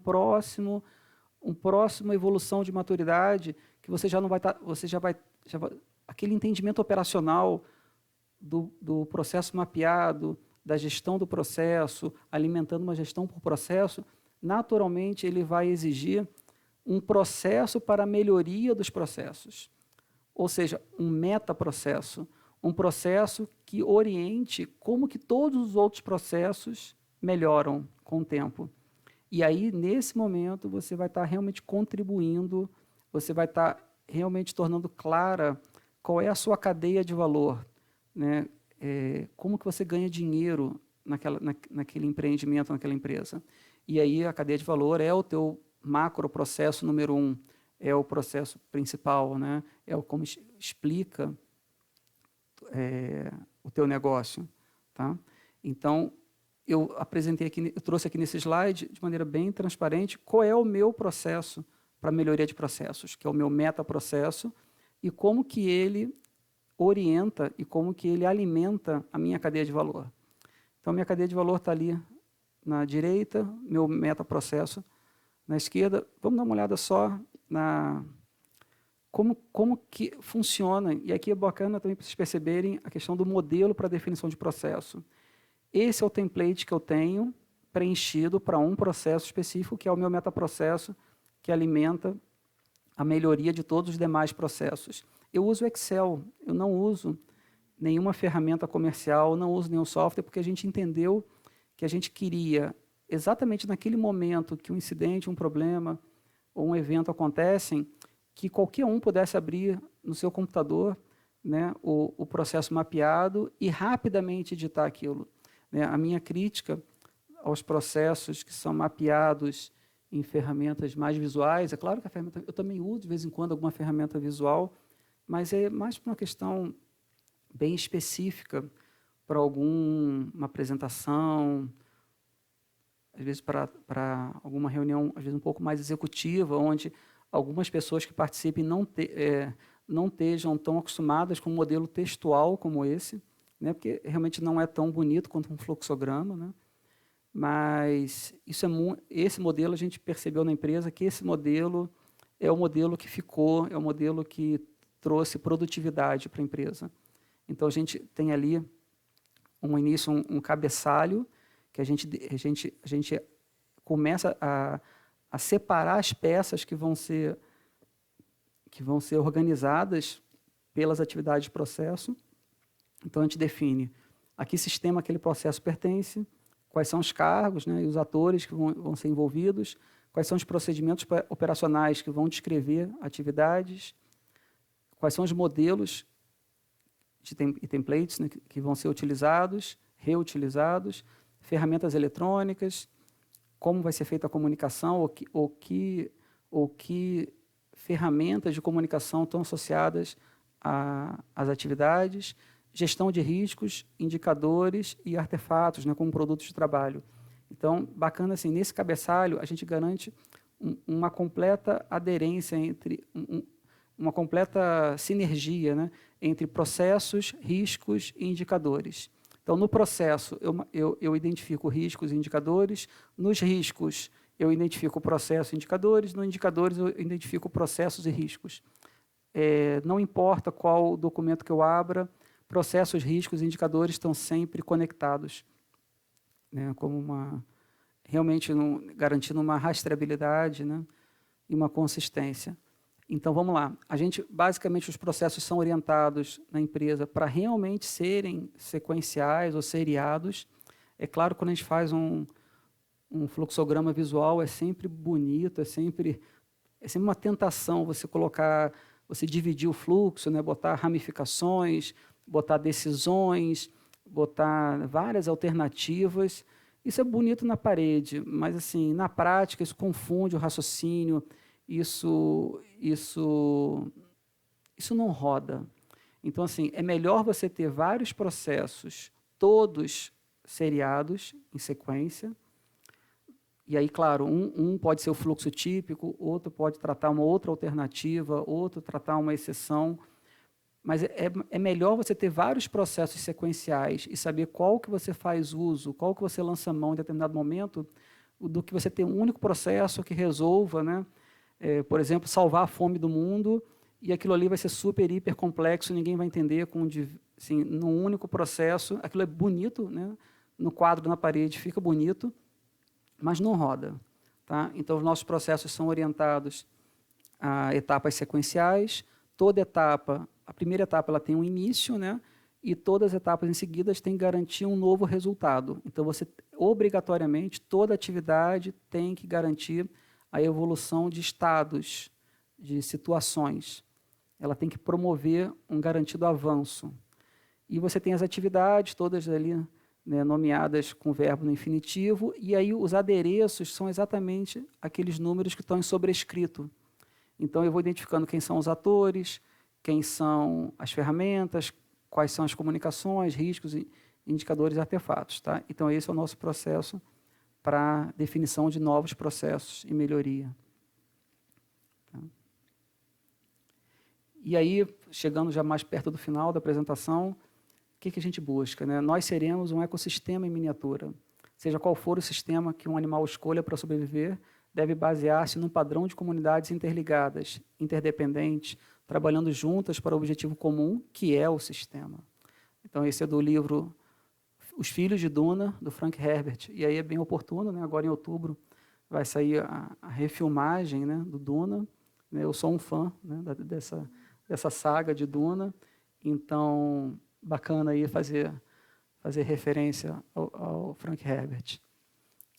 próxima evolução de maturidade, que você já não vai estar... aquele entendimento operacional do processo mapeado, da gestão do processo, alimentando uma gestão por processo, naturalmente ele vai exigir um processo para a melhoria dos processos. Ou seja, um metaprocesso, um processo que oriente como que todos os outros processos melhoram com o tempo. E aí, nesse momento, você vai estar realmente contribuindo, você vai estar realmente tornando clara qual é a sua cadeia de valor, né? Como que você ganha dinheiro naquele empreendimento, naquela empresa. E aí a cadeia de valor é o teu macro processo número 1, é o processo principal, né? É o como explica o teu negócio, tá? Então, eu trouxe aqui nesse slide, de maneira bem transparente, qual é o meu processo para melhoria de processos, que é o meu metaprocesso, e como que ele orienta e como que ele alimenta a minha cadeia de valor. Então, minha cadeia de valor está ali na direita, meu metaprocesso na esquerda. Vamos dar uma olhada só na como que funciona. E aqui é bacana também para vocês perceberem a questão do modelo para definição de processo. Esse é o template que eu tenho preenchido para um processo específico, que é o meu metaprocesso, que alimenta a melhoria de todos os demais processos. Eu uso Excel, eu não uso nenhuma ferramenta comercial, não uso nenhum software, porque a gente entendeu que a gente queria, exatamente naquele momento que um incidente, um problema ou um evento acontecem, que qualquer um pudesse abrir no seu computador, né, o processo mapeado e rapidamente editar aquilo. Né? A minha crítica aos processos que são mapeados em ferramentas mais visuais, é claro que a ferramenta, eu também uso de vez em quando alguma ferramenta visual, mas é mais para uma questão bem específica para uma apresentação, às vezes para alguma reunião, às vezes um pouco mais executiva, onde algumas pessoas que participem não estejam tão acostumadas com um modelo textual como esse, né, porque realmente não é tão bonito quanto um fluxograma, né? Mas esse modelo a gente percebeu na empresa que esse modelo é o modelo que ficou, é o modelo que trouxe produtividade para a empresa. Então a gente tem ali um início, um cabeçalho que a gente começa a separar as peças que vão ser organizadas pelas atividades de processo. Então a gente define a que sistema aquele processo pertence, quais são os cargos, né, e os atores que vão ser envolvidos, quais são os procedimentos operacionais que vão descrever atividades, quais são os modelos e templates, né, que vão ser utilizados, reutilizados, ferramentas eletrônicas, como vai ser feita a comunicação, ou que ferramentas de comunicação estão associadas às atividades, gestão de riscos, indicadores e artefatos, né, como produtos de trabalho. Então, bacana assim, nesse cabeçalho a gente garante uma completa aderência uma completa sinergia, né, entre processos, riscos e indicadores. Então, no processo, eu identifico riscos e indicadores, nos riscos, eu identifico processos e indicadores, nos indicadores, eu identifico processos e riscos. Não importa qual documento que eu abra, processos, riscos e indicadores estão sempre conectados, né, como realmente garantindo uma rastreabilidade, né, e uma consistência. Então, vamos lá. Basicamente, os processos são orientados na empresa para realmente serem sequenciais ou seriados. É claro, quando a gente faz um fluxograma visual, é sempre bonito, é sempre uma tentação você dividir o fluxo, né, botar ramificações, botar decisões, botar várias alternativas. Isso é bonito na parede, mas assim, na prática isso confunde o raciocínio, isso não roda. Então, assim, é melhor você ter vários processos, todos seriados, em sequência. E aí, claro, um pode ser o fluxo típico, outro pode tratar uma outra alternativa, outro tratar uma exceção. Mas é melhor você ter vários processos sequenciais e saber qual que você faz uso, qual que você lança mão em determinado momento, do que você ter um único processo que resolva, né? Por exemplo, salvar a fome do mundo, e aquilo ali vai ser super, hiper complexo, ninguém vai entender assim, num único processo. Aquilo é bonito, né? No quadro, na parede, fica bonito, mas não roda. Tá? Então, os nossos processos são orientados a etapas sequenciais. Toda etapa, a primeira etapa, ela tem um início, né? E todas as etapas em seguida têm que garantir um novo resultado. Então, obrigatoriamente, toda atividade tem que garantir a evolução de estados, de situações. Ela tem que promover um garantido avanço. E você tem as atividades todas ali, né, nomeadas com verbo no infinitivo, e aí os adereços são exatamente aqueles números que estão em sobrescrito. Então, eu vou identificando quem são os atores, quem são as ferramentas, quais são as comunicações, riscos, indicadores e artefatos. Tá? Então, esse é o nosso processo para definição de novos processos e melhoria. Tá? E aí, chegando já mais perto do final da apresentação, o que a gente busca? Né? Nós seremos um ecossistema em miniatura. Seja qual for o sistema que um animal escolha para sobreviver, deve basear-se num padrão de comunidades interligadas, interdependentes, trabalhando juntas para o objetivo comum, que é o sistema. Então, esse é do livro Os Filhos de Duna, do Frank Herbert. E aí é bem oportuno, né? Agora em outubro vai sair a refilmagem, né, do Duna. Eu sou um fã, né, dessa saga de Duna, então bacana aí fazer referência ao Frank Herbert.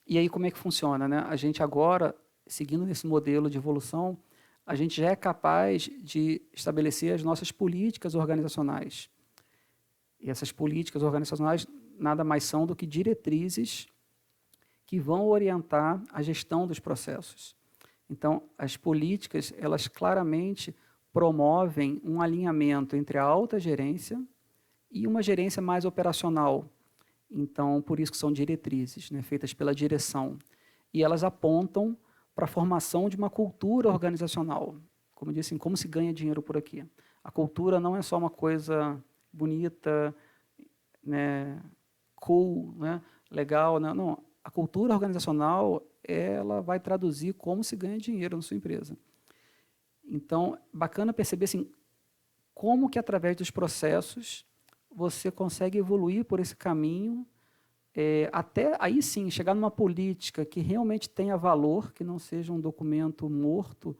E aí como é que funciona, né? A gente agora, seguindo nesse modelo de evolução, a gente já é capaz de estabelecer as nossas políticas organizacionais. E essas políticas organizacionais nada mais são do que diretrizes que vão orientar a gestão dos processos. Então, as políticas, elas claramente promovem um alinhamento entre a alta gerência e uma gerência mais operacional. Então, por isso que são diretrizes, né, feitas pela direção. E elas apontam para a formação de uma cultura organizacional. Como eu disse, como se ganha dinheiro por aqui. A cultura não é só uma coisa bonita, né, cool, né, legal. Né, não. A cultura organizacional, ela vai traduzir como se ganha dinheiro na sua empresa. Então, bacana perceber assim, como que através dos processos você consegue evoluir por esse caminho, até aí sim, chegar numa política que realmente tenha valor, que não seja um documento morto,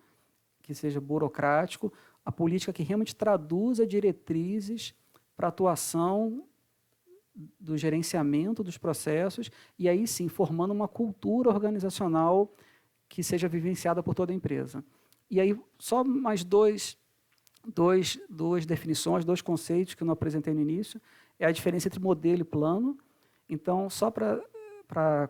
que seja burocrático, a política que realmente traduza diretrizes para a atuação do gerenciamento dos processos, e aí sim, formando uma cultura organizacional que seja vivenciada por toda a empresa. E aí, só mais duas definições, dois conceitos que eu não apresentei no início, é a diferença entre modelo e plano. Então, só para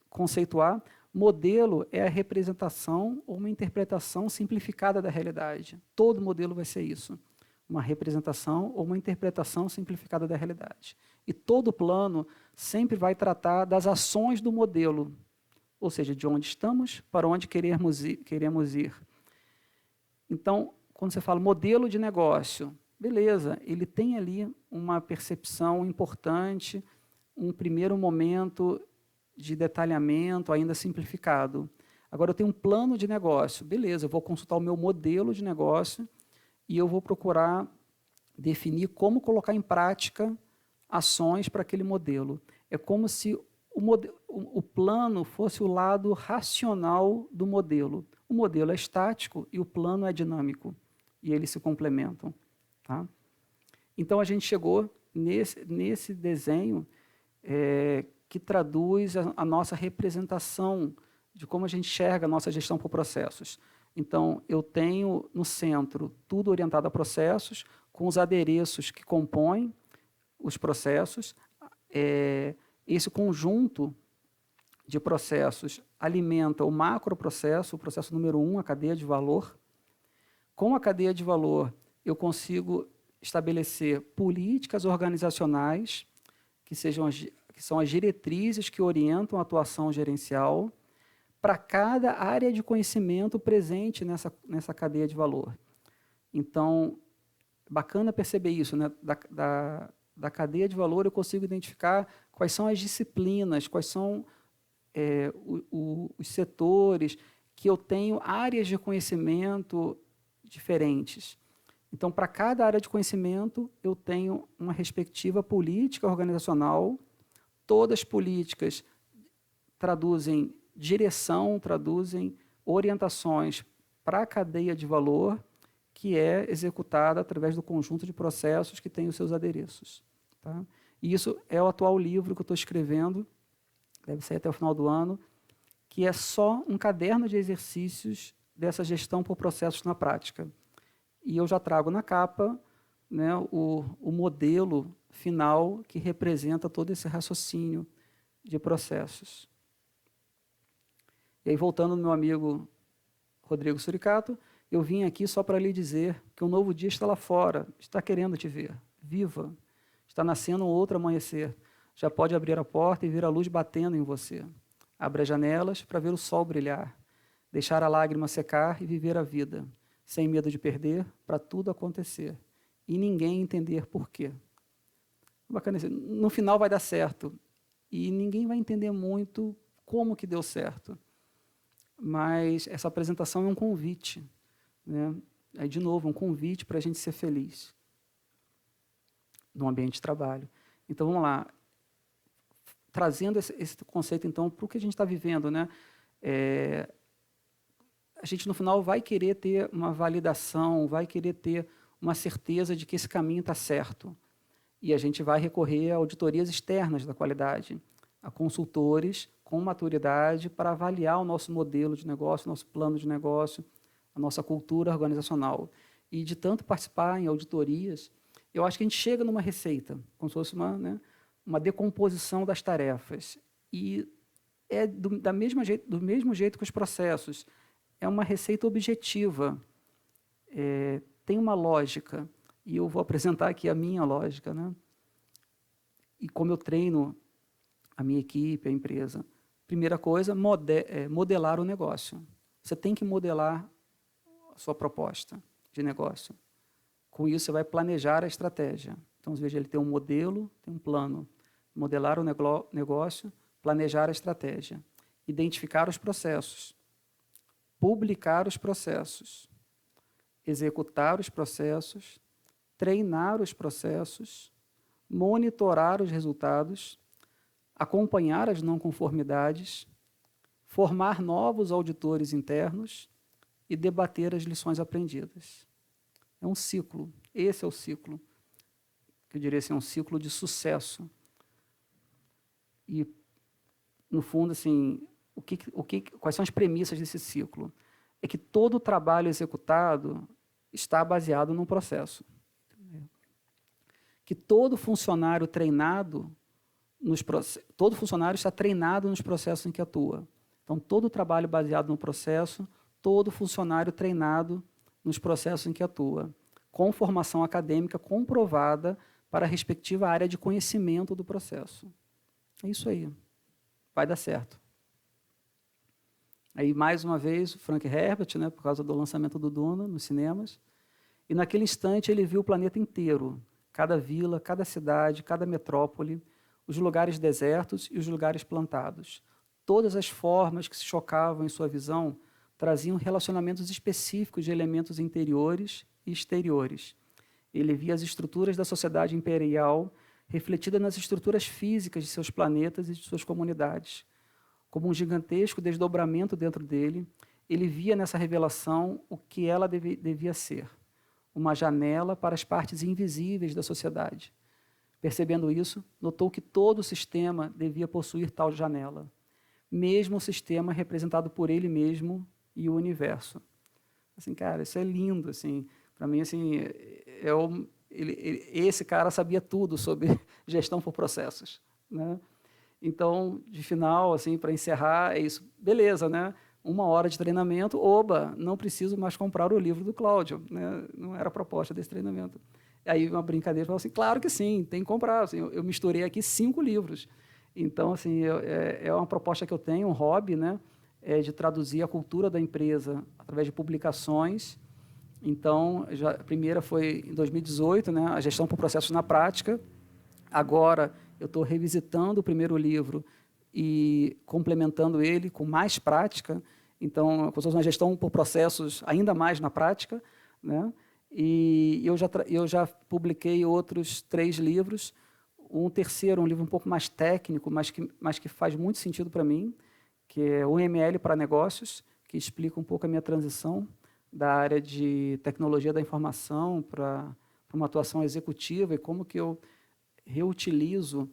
conceituar, modelo é a representação ou uma interpretação simplificada da realidade. Todo modelo vai ser isso, uma representação ou uma interpretação simplificada da realidade. E todo plano sempre vai tratar das ações do modelo, ou seja, de onde estamos, para onde queremos ir. Então, quando você fala modelo de negócio, beleza, ele tem ali uma percepção importante, um primeiro momento de detalhamento ainda simplificado. Agora, eu tenho um plano de negócio, beleza, eu vou consultar o meu modelo de negócio e eu vou procurar definir como colocar em prática ações para aquele modelo. É como se o plano fosse o lado racional do modelo. O modelo é estático e o plano é dinâmico. E eles se complementam. Tá? Então, a gente chegou nesse desenho que traduz a nossa representação de como a gente enxerga a nossa gestão por processos. Então, eu tenho no centro tudo orientado a processos, com os adereços que compõem os processos. Esse conjunto de processos alimenta o macroprocesso, o processo número 1, a cadeia de valor. Com a cadeia de valor, eu consigo estabelecer políticas organizacionais, que são as diretrizes que orientam a atuação gerencial, para cada área de conhecimento presente nessa cadeia de valor. Então, bacana perceber isso, né? Da cadeia de valor eu consigo identificar quais são as disciplinas, quais são os setores, que eu tenho áreas de conhecimento diferentes. Então, para cada área de conhecimento, eu tenho uma respectiva política organizacional. Todas as políticas traduzem direção, traduzem orientações para a cadeia de valor, que é executada através do conjunto de processos que tem os seus adereços. Tá? E isso é o atual livro que eu estou escrevendo, deve sair até o final do ano, que é só um caderno de exercícios dessa gestão por processos na prática. E eu já trago na capa, né, o modelo final que representa todo esse raciocínio de processos. E aí, voltando no meu amigo Rodrigo Suricato, eu vim aqui só para lhe dizer que um novo dia está lá fora, está querendo te ver. Viva! Está nascendo um outro amanhecer. Já pode abrir a porta e ver a luz batendo em você. Abra as janelas para ver o sol brilhar. Deixar a lágrima secar e viver a vida, sem medo de perder, para tudo acontecer. E ninguém entender por quê. Bacana isso. No final vai dar certo. E ninguém vai entender muito como que deu certo. Mas essa apresentação é um convite, né? É, de novo, um convite para a gente ser feliz no ambiente de trabalho. Então, vamos lá. Trazendo esse conceito, então, para o que a gente está vivendo, né? A gente, no final, vai querer ter uma validação, vai querer ter uma certeza de que esse caminho está certo. E a gente vai recorrer a auditorias externas da qualidade, a consultores com maturidade para avaliar o nosso modelo de negócio, nosso plano de negócio, a nossa cultura organizacional. E de tanto participar em auditorias, eu acho que a gente chega numa receita, como se fosse uma decomposição das tarefas. E é do mesmo jeito que os processos. É uma receita objetiva, tem uma lógica. E eu vou apresentar aqui a minha lógica, né? E como eu treino a minha equipe, a empresa. Primeira coisa, modelar o negócio. Você tem que modelar a sua proposta de negócio. Com isso, você vai planejar a estratégia. Então, veja, ele tem um modelo, tem um plano. Modelar o negócio, planejar a estratégia. Identificar os processos. Publicar os processos. Executar os processos. Treinar os processos. Monitorar os resultados. Acompanhar as não conformidades. Formar novos auditores internos e debater as lições aprendidas. É um ciclo. Esse é o ciclo. Que eu diria assim, é um ciclo de sucesso. E, no fundo, assim, quais são as premissas desse ciclo? É que todo o trabalho executado está baseado num processo. Que todo funcionário está treinado nos processos em que atua. Então, todo o trabalho baseado no processo, todo funcionário treinado nos processos em que atua, com formação acadêmica comprovada para a respectiva área de conhecimento do processo. É isso aí. Vai dar certo. Aí, mais uma vez, o Frank Herbert, né, por causa do lançamento do Duna nos cinemas, e naquele instante ele viu o planeta inteiro, cada vila, cada cidade, cada metrópole, os lugares desertos e os lugares plantados. Todas as formas que se chocavam em sua visão traziam relacionamentos específicos de elementos interiores e exteriores. Ele via as estruturas da sociedade imperial refletidas nas estruturas físicas de seus planetas e de suas comunidades. Como um gigantesco desdobramento dentro dele, ele via nessa revelação o que ela devia ser, uma janela para as partes invisíveis da sociedade. Percebendo isso, notou que todo o sistema devia possuir tal janela, mesmo o sistema representado por ele mesmo e o universo. Assim, cara, isso é lindo, assim, para mim, assim, esse cara sabia tudo sobre gestão por processos, né? Então, de final, assim, para encerrar, é isso. Beleza, né? 1 hora de treinamento, não preciso mais comprar o livro do Cláudio, né? Não era a proposta desse treinamento. Aí uma brincadeira, falou assim, claro que sim, tem que comprar. Assim, eu misturei aqui 5 livros. Então, assim, é uma proposta que eu tenho, um hobby, né? De traduzir a cultura da empresa através de publicações. Então, a primeira foi em 2018, né? A gestão por processos na prática. Agora, eu estou revisitando o primeiro livro e complementando ele com mais prática. Então, como se fosse uma gestão por processos ainda mais na prática, né? E eu já publiquei outros 3 livros. Um terceiro, um livro um pouco mais técnico, mas que faz muito sentido para mim, que é o ML para negócios, que explica um pouco a minha transição da área de tecnologia da informação para uma atuação executiva e como que eu reutilizo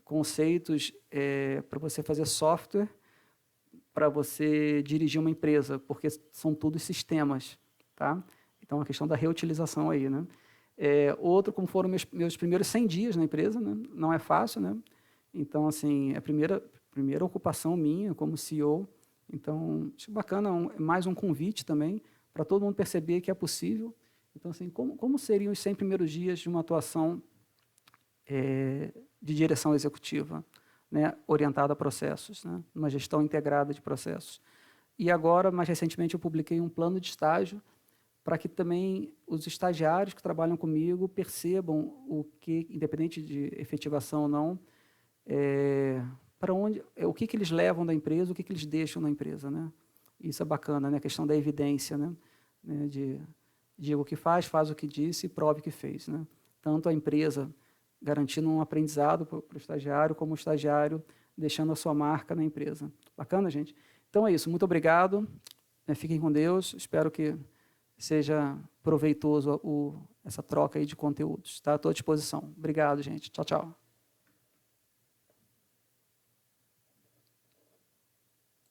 conceitos para você fazer software, para você dirigir uma empresa, porque são todos sistemas, tá? Então, a questão da reutilização aí, né? Outro, como foram meus primeiros 100 dias na empresa, né? Não é fácil, né? Então, assim, é a primeira ocupação minha como CEO. Então, acho bacana, mais um convite também para todo mundo perceber que é possível. Então, assim, como seriam os 100 primeiros dias de uma atuação de direção executiva, né, orientada a processos, né, uma gestão integrada de processos. E agora, mais recentemente, eu publiquei um plano de estágio para que também os estagiários que trabalham comigo percebam o que, independente de efetivação ou não, para onde, o que eles levam da empresa, o que eles deixam na empresa, né? Isso é bacana, né? A questão da evidência, né? Diga o que faz o que disse e prove que fez, né? Tanto a empresa garantindo um aprendizado para o estagiário, como o estagiário deixando a sua marca na empresa. Bacana, gente? Então é isso. Muito obrigado. Fiquem com Deus. Espero que seja proveitoso essa troca aí de conteúdos. Tá? Estou à disposição. Obrigado, gente. Tchau, tchau.